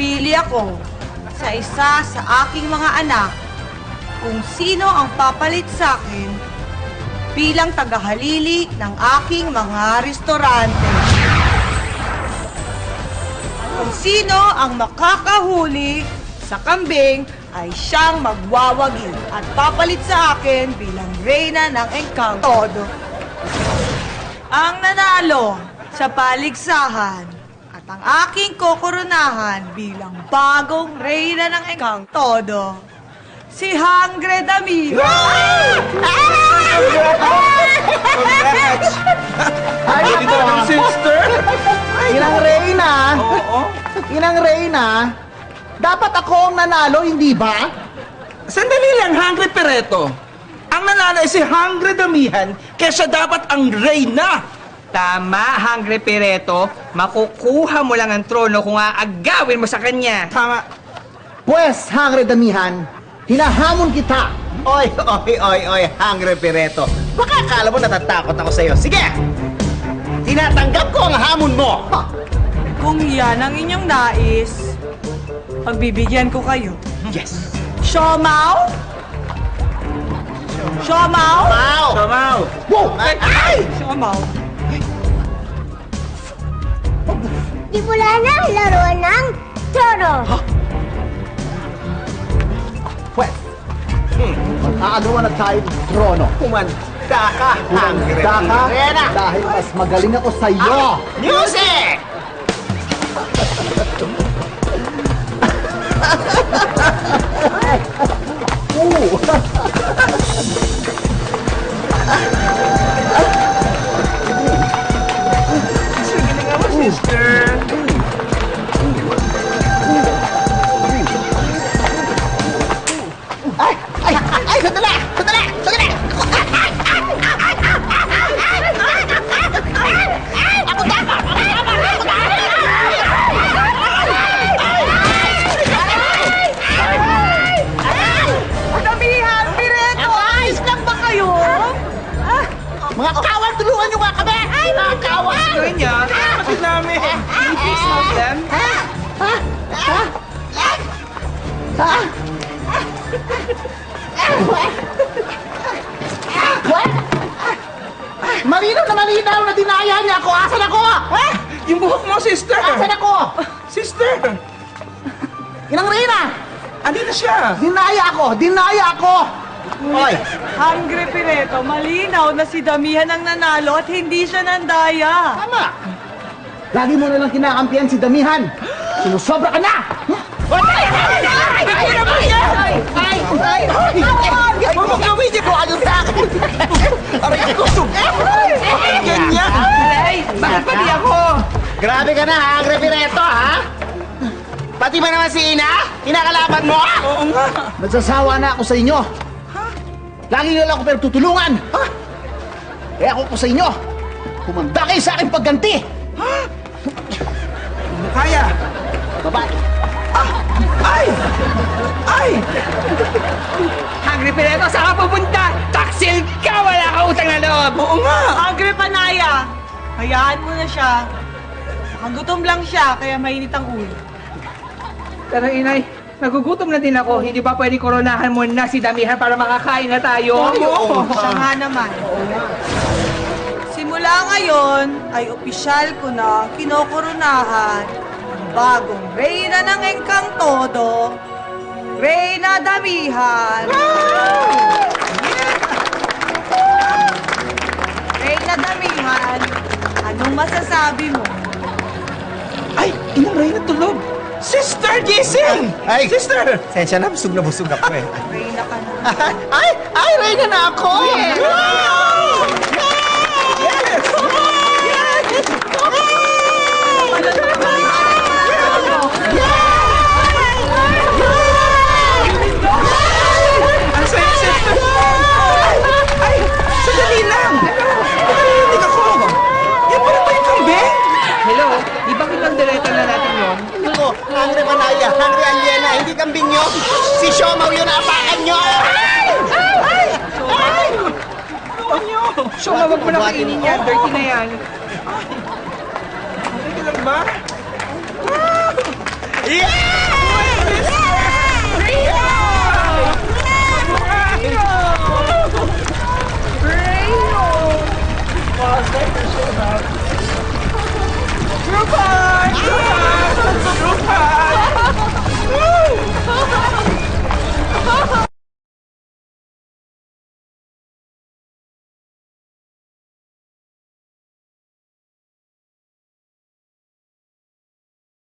Pumipili ako sa isa sa aking mga anak kung sino ang papalit sa akin bilang tagahalili ng aking mga restaurante. Kung sino ang makakahuli sa kambing ay siyang magwawagi at papalit sa akin bilang reyna ng Encantodo. Ang nanalo sa paligsahan at ang aking kokoronahan bilang bagong reyna ng Encantodo, si Hangre Damihan. Congrats! Ay, ito ang sister! Inang Reyna! Oo. Inang Reyna! Dapat ako ang nanalo, hindi ba? Sandali lang, Hangre Pereto. Ang nanalo ay si Hangre Damihan, kaya siya dapat ang reyna. Tama, Hangre Pereto. Makukuha mo lang ang trono kung aagawin mo sa kanya. Tama. Pwes, Hangre Damihan, hinahamon kita! Oy, Hangre Pereto. Baka akala mo natatakot ako sa'yo. Sige! Tinatanggap ko ang hamon mo! Kung yan ang inyong nais, pagbibigyan ko kayo. Yes! Siomaw? Siomaw? Wow! Samaw. Wow! Ay! Siomaw. Simula na ang laruan ng trono. Pwes, mag-aagawan na tayo ng trono. Kumanda ka, Hangre Kumanda ka Reyna! dahil mas magaling ako sa iyo. Music! Sister. Ay, sandali! Sandali! Sandali! Ako tama! Damihan, Pireto! Ayos lang ba kayo? Mga kawan, tulungan niyo nga kami! Ay, mga kawan! Gawin niya. Kapatid namin. Can you please help them? Malinaw na dinaya niya ako. Asan ako? Yung buhok mo, sister. Asan ako? Sister. Inang Reyna! Andito siya. Dinaya ako! Oy! Hangre Pireto, malinaw na si Damihan ang nanalo at hindi siya nandaya. Tama! Lagi mo nalang kinakampihan si Damihan. Sinusobra ka na! Huwag mong gawin niyo kung ano sa akin! Aray ako! Ganyan. Ay, bakit pati ako? Grabe ka na, Hangre Pireto, ha? Pati ba naman si Ina? Kinakalaban mo? Oo nga. Nagsasawa na ako sa inyo. Lagi nyo lang ako pero tutulungan. Kaya ako po sa inyo. Kumanda kayo sa akin pagganti. Kaya. Babae. Ay! Ay! Hangre Pereto, saan ka pupunta? Taksil ka! Wala ka utang na loob! Oo nga. Hangre Panaya, hayaan mo na siya. Nakagutom lang siya, kaya mainit ang ulo. Pero inay, nagugutom na din ako. Hindi ba pwede koronahan mo na si Damihan para makakain na tayo? Siya nga naman. Simula ngayon ay opisyal ko na kinokoronahan ang bagong reyna ng Encantodo, Reyna Damihan. Reyna Damihan, anong masasabi mo? Ay, Inang Reyna tulog. Sister, gising! Ay! Sister! Sensya na, busog ako eh. Reyna ka na. Ay, Reyna na ako! Ang saya, sister! Ay! Sandali lang! Nakarinig ako! Yan pala ba yung kambing? Hello, di ba kitang na natin yun? Ako, Hangre Manaya, Hangre Aliena, hindi kambing nyo! Si Siomaw yun ang apakan nyo! So, wag mo na kainin yan. Dirty na yan. Okay ka lang ba? Yeah!